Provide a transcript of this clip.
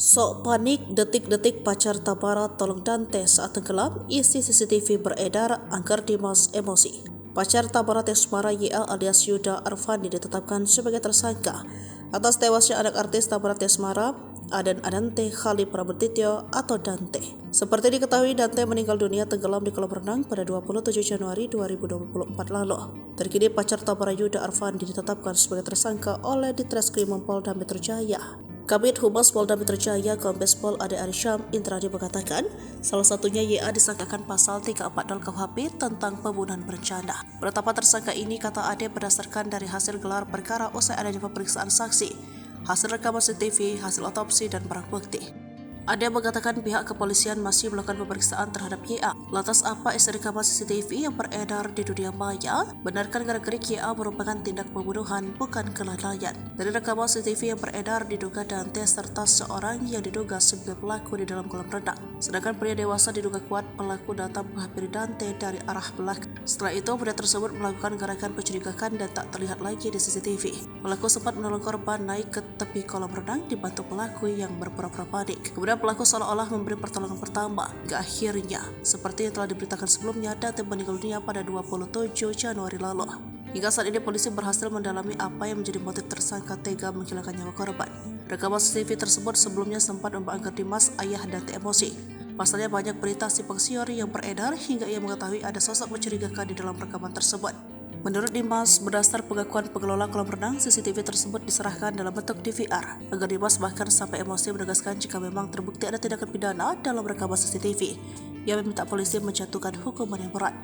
Sok panik, detik-detik pacar Tabara tolong Dante saat tenggelam, isi CCTV beredar, Angger Dimas emosi. Pacar Tabara Tesmara YA alias Yuda Arfandi ditetapkan sebagai tersangka atas tewasnya anak artis Tabara Tesmara, Aden Adante Khalid Prabudityo atau Dante. Seperti diketahui, Dante meninggal dunia tenggelam di kolam renang pada 27 Januari 2024 lalu. Terkini pacar Tabara Yuda Arfandi ditetapkan sebagai tersangka oleh Ditreskrim Polda Metro Jaya. Kabid Humas Polda Metro Jaya Kombes Pol Ade Arsyam Indradi mengatakan, salah satunya YA disangkakan pasal 340 KUHP tentang pembunuhan berencana. Penetapan tersangka ini, kata Ade, berdasarkan dari hasil gelar perkara usai adanya pemeriksaan saksi, hasil rekaman CCTV, hasil otopsi, dan barang bukti. Ade mengatakan pihak kepolisian masih melakukan pemeriksaan terhadap YA. Lantas apa isi rekaman CCTV yang beredar di dunia maya? Benarkah gerak-gerik YA merupakan tindak pembunuhan, bukan kelalaian? Dari rekaman CCTV yang beredar, diduga Dante serta seorang yang diduga sebagai pelaku di dalam kolam renang. Sedangkan pria dewasa diduga kuat pelaku datang menghampiri Dante dari arah belakang. Setelah itu, pria tersebut melakukan gerakan mencurigakan dan tak terlihat lagi di CCTV. Pelaku sempat menolong korban naik ke tepi kolam renang dibantu pelaku yang berpura-pura panik. Kemudian pelaku seolah-olah memberi pertolongan pertama. Akhirnya, seperti yang telah diberitakan sebelumnya, Dante meninggal dunia pada 27 Januari lalu. Hingga saat ini polisi berhasil mendalami apa yang menjadi motif tersangka tega menghilangkan nyawa korban. Rekaman CCTV tersebut sebelumnya sempat membuat Angger Dimas, ayah Dante, emosi. Pasalnya banyak berita simpang siur yang beredar hingga ia mengetahui ada sosok mencurigakan di dalam rekaman tersebut. Menurut Dimas, berdasar pengakuan pengelola kolam renang, CCTV tersebut diserahkan dalam bentuk DVR. Angger Dimas bahkan sampai emosi menegaskan jika memang terbukti ada tindakan pidana dalam rekaman CCTV, ia meminta polisi menjatuhkan hukuman yang berat.